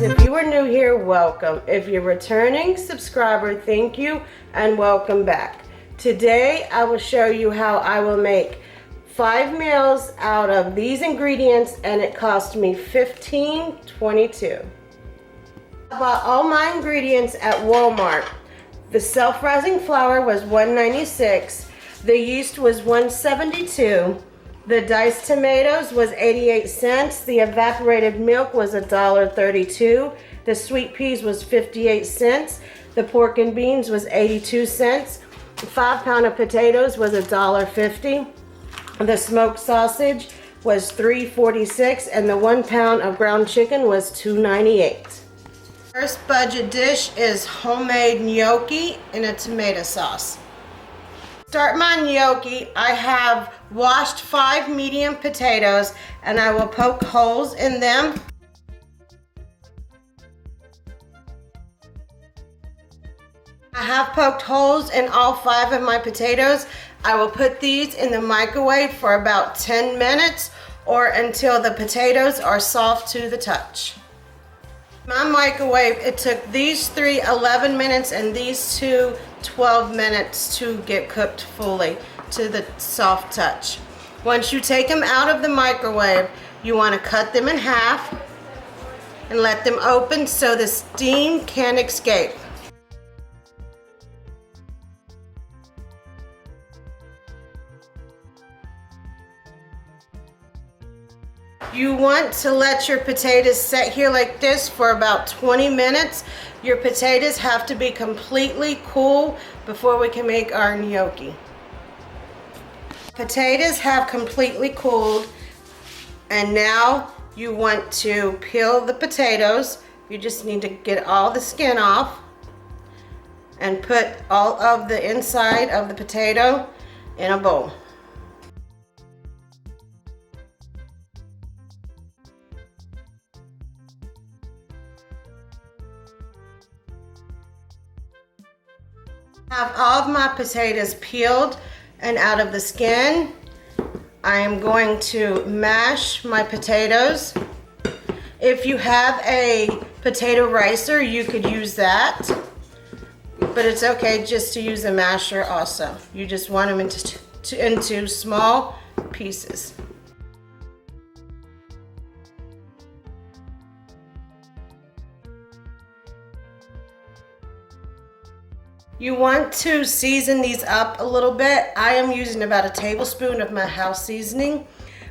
If you are new here, welcome. If you're returning subscriber, thank you and welcome back. Today I will show you how I will make 5 meals out of these ingredients, and it cost me $15.22. I bought all my ingredients at Walmart. The self-rising flour was $1.96. The yeast was $1.72. The diced tomatoes was 88 cents. The evaporated milk was $1.32. The sweet peas was 58 cents. The pork and beans was 82 cents. The 5-pound of potatoes was $1.50. The smoked sausage was $3.46, and the 1 pound of ground chicken was $2.98. First budget dish is homemade gnocchi in a tomato sauce. Start my gnocchi. I have washed 5 medium potatoes and I will poke holes in them. I have poked holes in all 5 of my potatoes. I will put these in the microwave for about 10 minutes or until the potatoes are soft to the touch. My microwave, it took these 3 11 minutes and these 2 12 minutes to get cooked fully to the soft touch. Once you take them out of the microwave, you want to cut them in half and let them open so the steam can escape. You want to let your potatoes set here like this for about 20 minutes. Your potatoes have to be completely cool before we can make our gnocchi. Potatoes have completely cooled, and now you want to peel the potatoes. You just need to get all the skin off and put all of the inside of the potato in a bowl. I have all of my potatoes peeled and out of the skin. I am going to mash my potatoes. If you have a potato ricer, you could use that, but it's okay just to use a masher also. You just want them into small pieces. You want to season these up a little bit. I am using about a tablespoon of my house seasoning,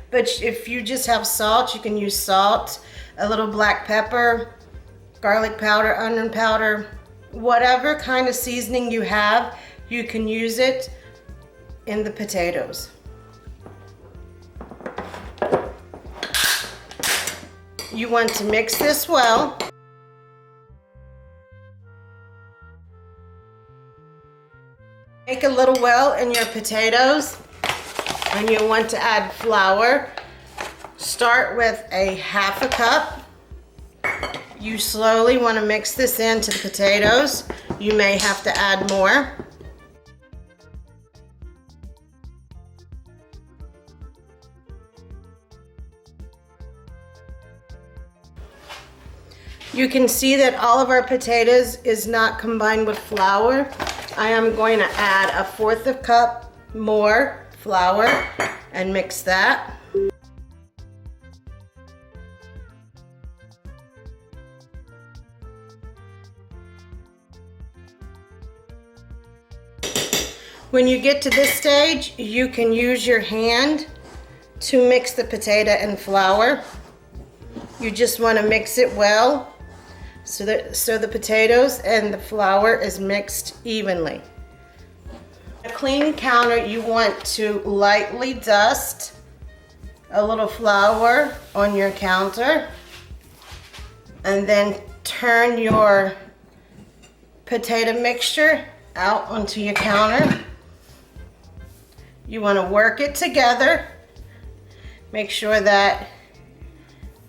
but if you just have salt, you can use salt, a little black pepper, garlic powder, onion powder, whatever kind of seasoning you have, you can use it in the potatoes. You want to mix this well. Make a little well in your potatoes, and you want to add flour. Start with a 1/2 cup. You slowly want to mix this into the potatoes. You may have to add more. You can see that all of our potatoes is not combined with flour. I am going to add a 1/4 cup more flour and mix that. When you get to this stage, you can use your hand to mix the potato and flour. You just want to mix it well so the potatoes and the flour is mixed evenly. A clean counter, you want to lightly dust a little flour on your counter, and then turn your potato mixture out onto your counter. You want to work it together. Make sure that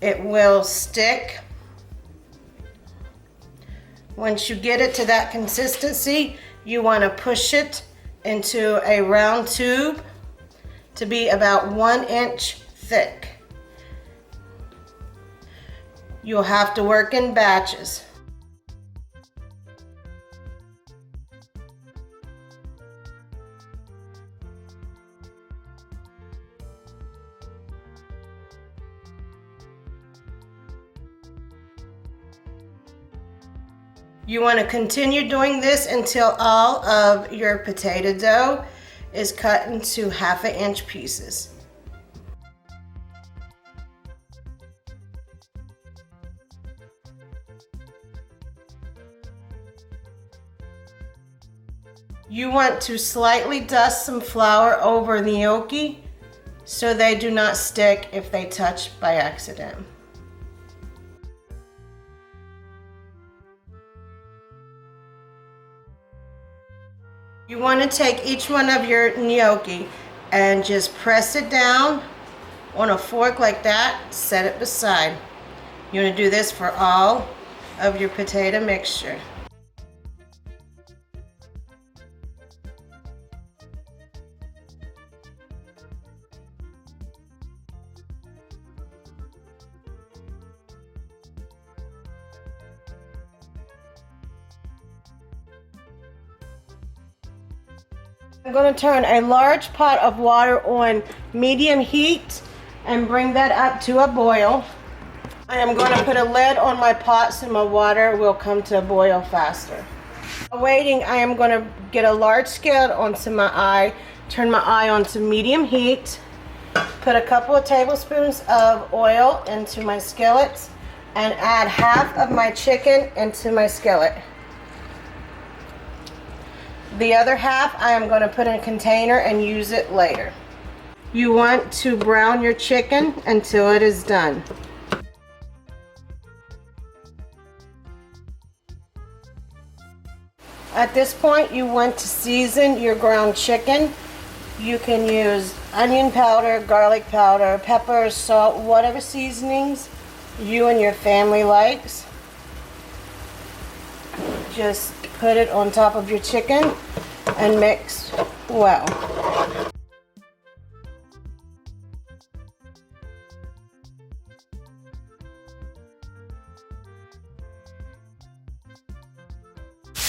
it will stick. Once you get it to that consistency, you want to push it into a round tube to be about 1 inch thick. You'll have to work in batches. You want to continue doing this until all of your potato dough is cut into 1/2 inch pieces. You want to slightly dust some flour over the gnocchi so they do not stick if they touch by accident. You want to take each one of your gnocchi and just press it down on a fork like that, set it beside. You want to do this for all of your potato mixture. I'm going to turn a large pot of water on medium heat and bring that up to a boil. I am going to put a lid on my pot so my water will come to a boil faster. While waiting, I am going to get a large skillet onto my eye, turn my eye onto medium heat, put a couple of tablespoons of oil into my skillet, and add 1/2 of my chicken into my skillet. The other 1/2 I am going to put in a container and use it later. You want to brown your chicken until it is done. At this point, you want to season your ground chicken. You can use onion powder, garlic powder, pepper, salt, whatever seasonings you and your family likes. Just put it on top of your chicken and mix well.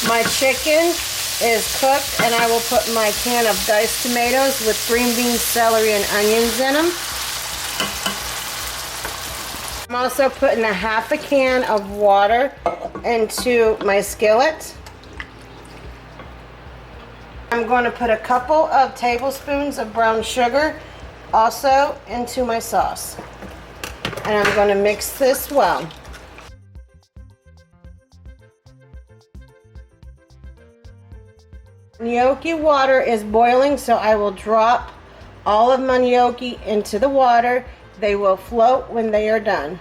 My chicken is cooked, and I will put my can of diced tomatoes with green beans, celery, and onions in them. I'm also putting a 1/2 a can of water into my skillet. I'm going to put a couple of tablespoons of brown sugar also into my sauce. And I'm going to mix this well. Gnocchi water is boiling, so I will drop all of my gnocchi into the water. They will float when they are done.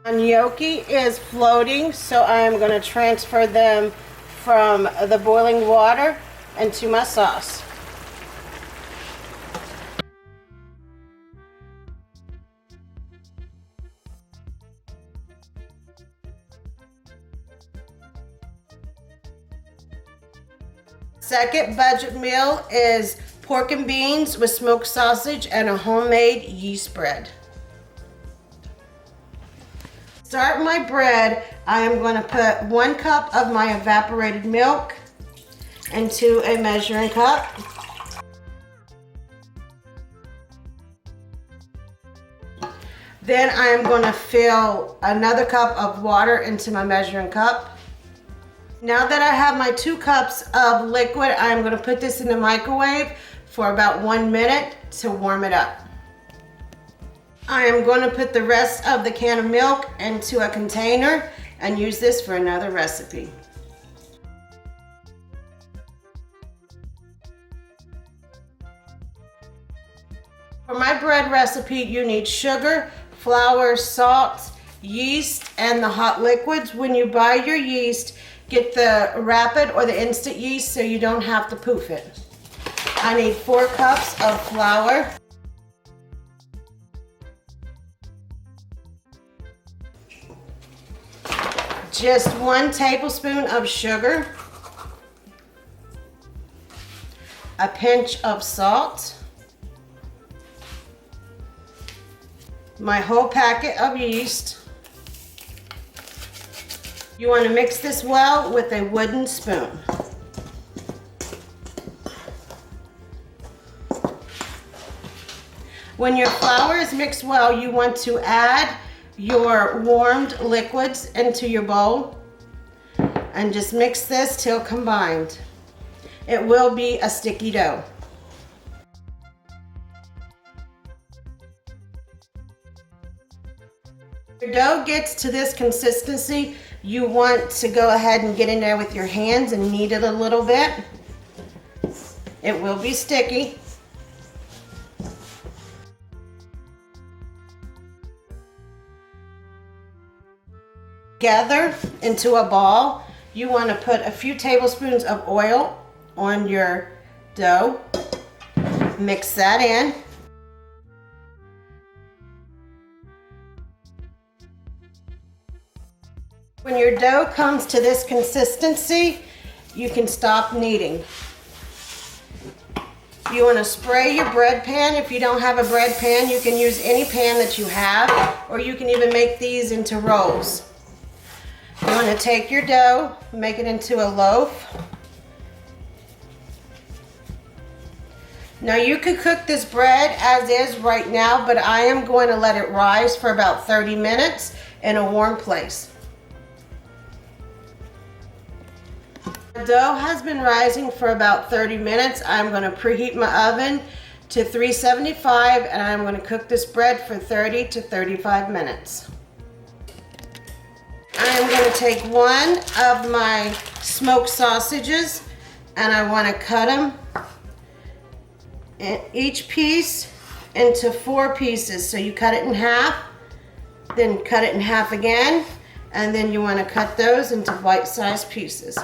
My gnocchi is floating, so I am going to transfer them from the boiling water into my sauce. Second budget meal is pork and beans with smoked sausage and a homemade yeast bread. Start my bread, I am going to put 1 cup of my evaporated milk into a measuring cup. Then I am going to fill another cup of water into my measuring cup. Now that I have my 2 cups of liquid, I am going to put this in the microwave for about 1 minute to warm it up. I am going to put the rest of the can of milk into a container and use this for another recipe. For my bread recipe, you need sugar, flour, salt, yeast, and the hot liquids. When you buy your yeast, get the rapid or the instant yeast so you don't have to poof it. I need 4 cups of flour. Just 1 tablespoon of sugar. A pinch of salt. my whole packet of yeast. You want to mix this well with a wooden spoon. When your flour is mixed well, you want to add your warmed liquids into your bowl and just mix this till combined. It will be a sticky dough. Your dough gets to this consistency, you want to go ahead and get in there with your hands and knead it a little bit. It will be sticky. Together into a ball, you want to put a few tablespoons of oil on your dough. Mix that in. When your dough comes to this consistency, you can stop kneading. You want to spray your bread pan. If you don't have a bread pan, you can use any pan that you have, or you can even make these into rolls. You want to take your dough, make it into a loaf. Now you could cook this bread as is right now, but I am going to let it rise for about 30 minutes in a warm place. The dough has been rising for about 30 minutes. I'm going to preheat my oven to 375 and I'm going to cook this bread for 30 to 35 minutes. I'm going to take one of my smoked sausages and I want to cut them in each piece into 4 pieces. So you cut it in half, then cut it in half again, and then you want to cut those into bite-sized pieces.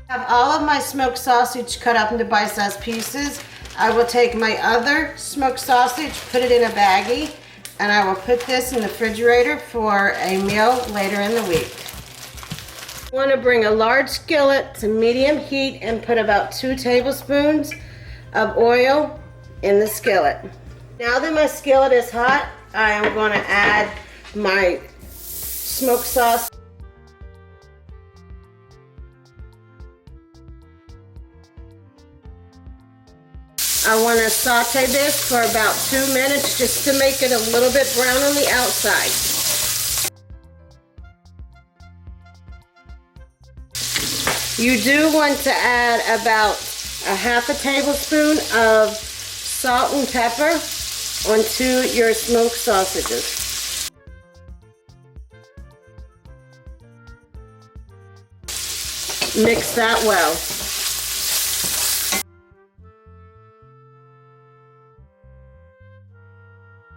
I have all of my smoked sausage cut up into bite-sized pieces. I will take my other smoked sausage, put it in a baggie, and I will put this in the refrigerator for a meal later in the week. I want to bring a large skillet to medium heat and put about 2 tablespoons of oil in the skillet. Now that my skillet is hot, I am going to add my smoked sausage. I want to saute this for about 2 minutes just to make it a little bit brown on the outside. You do want to add about a half a tablespoon of salt and pepper onto your smoked sausages. Mix that well.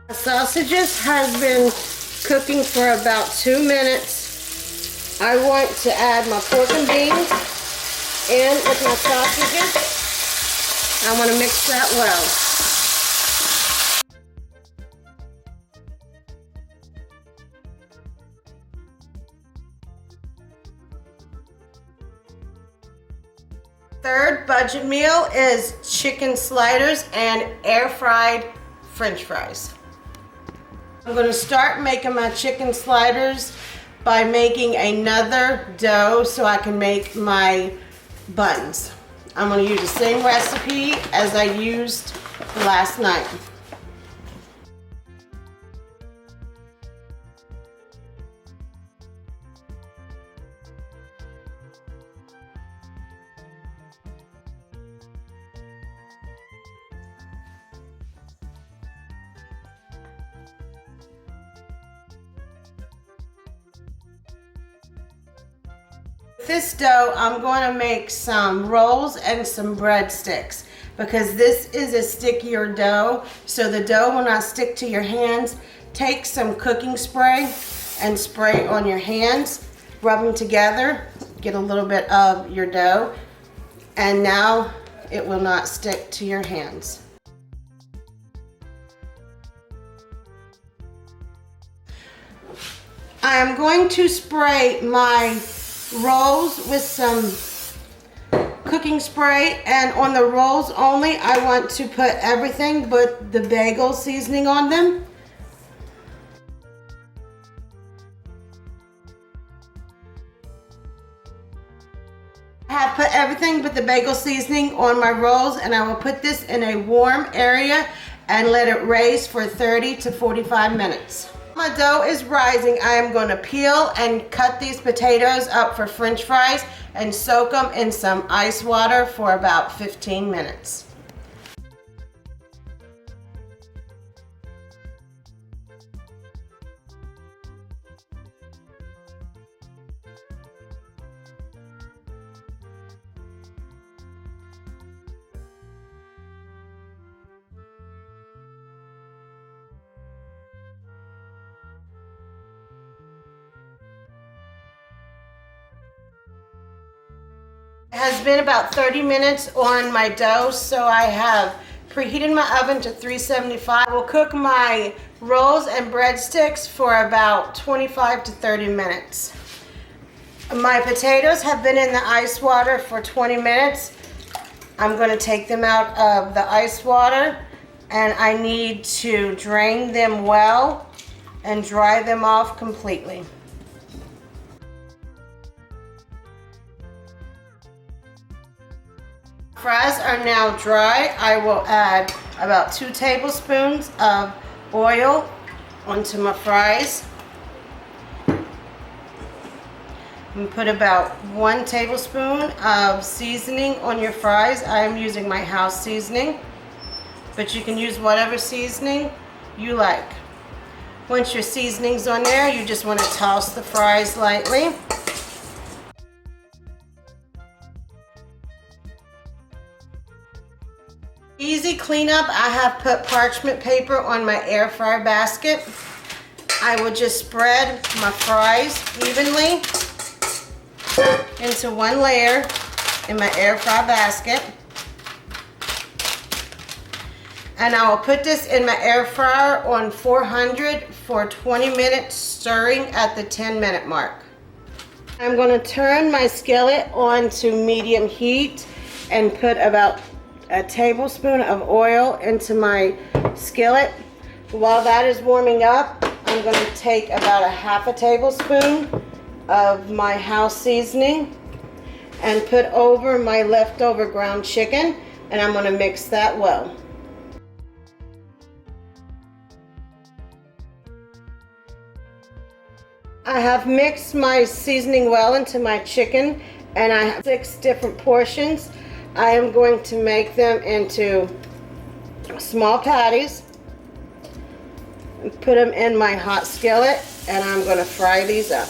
The sausages have been cooking for about 2 minutes. I want to add my pork and beans in with my sausages. I want to mix that well. Third budget meal is chicken sliders and air-fried French fries. I'm going to start making my chicken sliders by making another dough so I can make my buns. I'm going to use the same recipe as I used last night. This dough, I'm going to make some rolls and some breadsticks because this is a stickier dough, so the dough will not stick to your hands. Take some cooking spray and spray on your hands, rub them together, get a little bit of your dough, and now it will not stick to your hands. I am going to spray my rolls with some cooking spray, and on the rolls only, I want to put everything but the bagel seasoning on them. I have put everything but the bagel seasoning on my rolls, and I will put this in a warm area and let it raise for 30 to 45 minutes. My dough is rising. I am going to peel and cut these potatoes up for French fries and soak them in some ice water for about 15 minutes. It has been about 30 minutes on my dough, so I have preheated my oven to 375. I will cook my rolls and breadsticks for about 25 to 30 minutes. My potatoes have been in the ice water for 20 minutes. I'm going to take them out of the ice water, and I need to drain them well and dry them off completely. Fries are now dry. I will add about 2 tablespoons of oil onto my fries. And put about 1 tablespoon of seasoning on your fries. I am using my house seasoning, but you can use whatever seasoning you like. Once your seasoning's on there, you just want to toss the fries lightly. Easy cleanup. I have put parchment paper on my air fryer basket. I will just spread my fries evenly into one layer in my air fryer basket. And I will put this in my air fryer on 400 for 20 minutes, stirring at the 10-minute mark. I'm going to turn my skillet on to medium heat and put about a tablespoon of oil into my skillet. While that is warming up, I'm going to take about half a tablespoon of my house seasoning and put over my leftover ground chicken, and I'm going to mix that well. I have mixed my seasoning well into my chicken, and I have 6 different portions. I am going to make them into small patties and put them in my hot skillet, and I'm going to fry these up.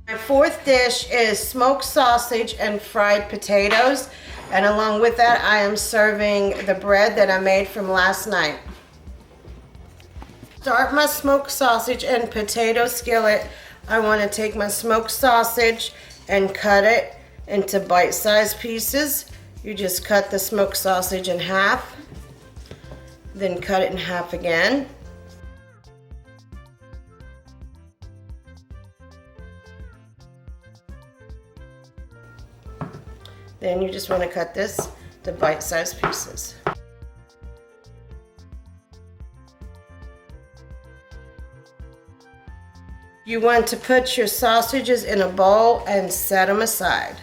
My 4th dish is smoked sausage and fried potatoes, and along with that I am serving the bread that I made from last night. To start my smoked sausage and potato skillet, I want to take my smoked sausage and cut it into bite-sized pieces. You just cut the smoked sausage in half, then cut it in half again. Then you just want to cut this to bite-sized pieces. You want to put your sausages in a bowl and set them aside.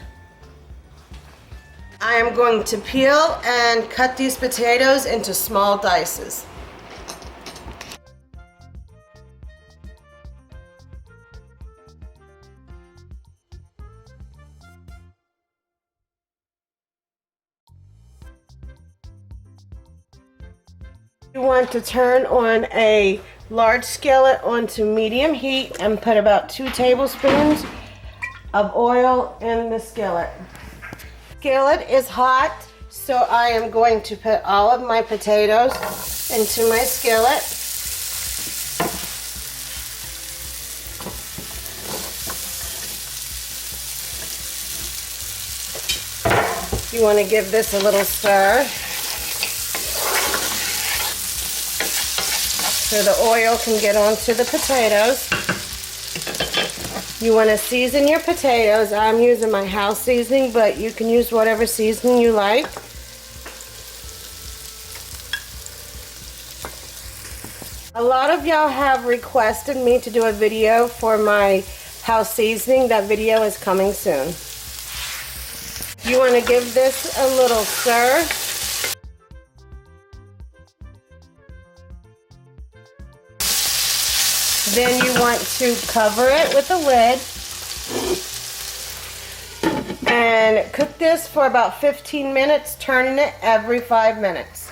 I am going to peel and cut these potatoes into small dices. You want to turn on a large skillet onto medium heat and put about 2 tablespoons of oil in the skillet. Skillet is hot. So I am going to put all of my potatoes into my skillet. You want to give this a little stir so the oil can get onto the potatoes. You want to season your potatoes. I'm using my house seasoning, but you can use whatever seasoning you like. A lot of y'all have requested me to do a video for my house seasoning. That video is coming soon. You want to give this a little stir. Then you want to cover it with a lid and cook this for about 15 minutes, turning it every 5 minutes.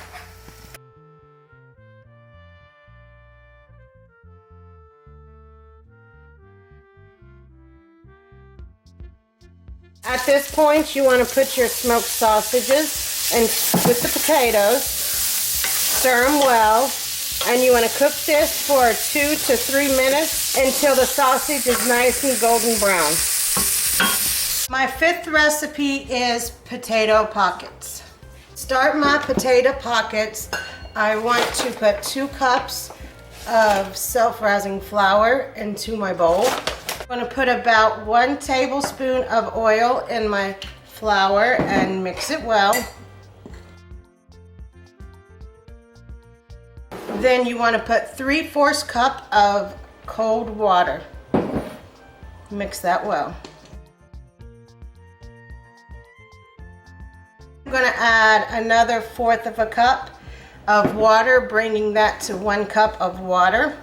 At this point, you want to put your smoked sausages and with the potatoes, stir them well. And you want to cook this for 2 to 3 minutes until the sausage is nice and golden brown. My fifth recipe is potato pockets. Start my potato pockets. I want to put 2 cups of self-rising flour into my bowl. I'm going to put about 1 tablespoon of oil in my flour and mix it well. Then you want to put 3/4 cup of cold water. Mix that well. I'm going to add another 1/4 of a cup of water, bringing that to 1 cup of water.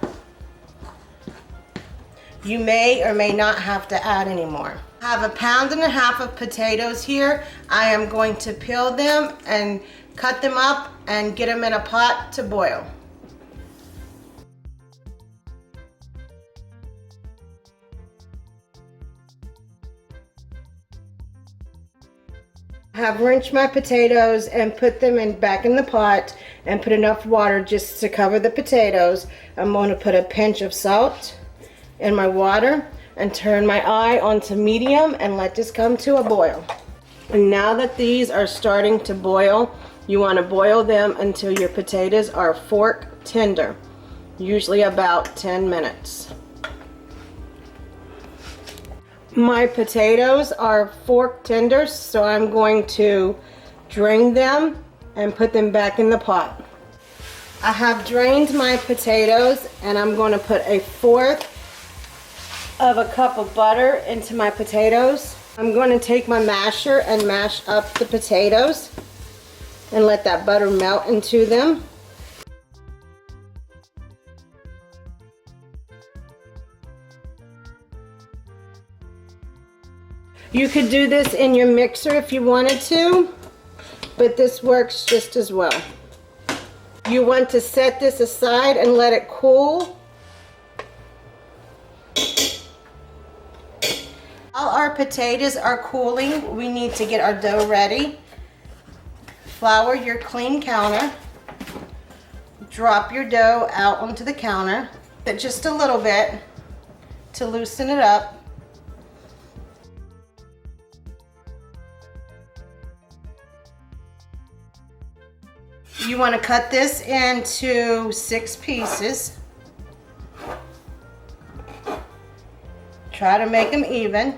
You may or may not have to add any more. I have 1.5 pounds of potatoes here. I am going to peel them and cut them up and get them in a pot to boil. I have rinsed my potatoes and put them back in the pot and put enough water just to cover the potatoes. I'm going to put a pinch of salt in my water and turn my eye onto medium and let this come to a boil. And now that these are starting to boil, you want to boil them until your potatoes are fork tender, usually about 10 minutes. My potatoes are fork tender, so I'm going to drain them and put them back in the pot. I have drained my potatoes and I'm going to put 1/4 of a cup of butter into my potatoes. I'm going to take my masher and mash up the potatoes and let that butter melt into them. You could do this in your mixer if you wanted to, but this works just as well. You want to set this aside and let it cool. While our potatoes are cooling, we need to get our dough ready. Flour your clean counter. Drop your dough out onto the counter, but just a little bit to loosen it up. You want to cut this into 6 pieces. Try to make them even.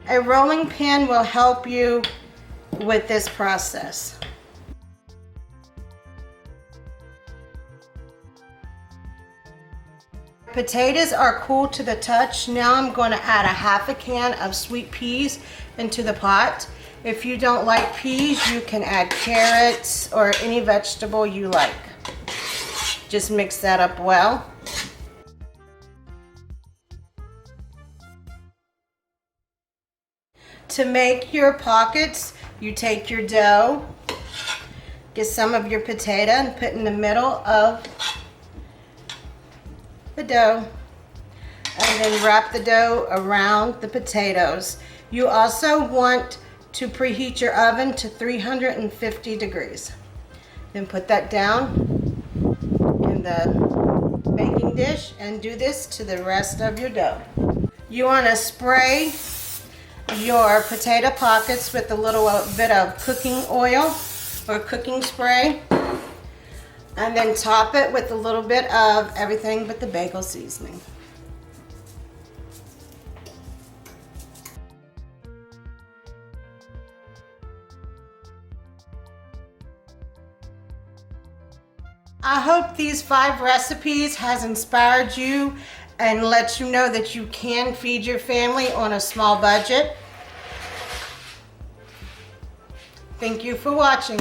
A rolling pin will help you with this process. Potatoes are cool to the touch. Now I'm going to add 1/2 can of sweet peas into the pot. If you don't like peas, you can add carrots or any vegetable you like. Just mix that up well. To make your pockets, you take your dough, get some of your potato and put in the middle of the dough, and then wrap the dough around the potatoes. You also want to preheat your oven to 350 degrees. Then put that down in the baking dish and do this to the rest of your dough. You want to spray your potato pockets with a little bit of cooking oil or cooking spray, and then top it with a little bit of everything but the bagel seasoning. I hope these 5 recipes has inspired you and let you know that you can feed your family on a small budget. Thank you for watching.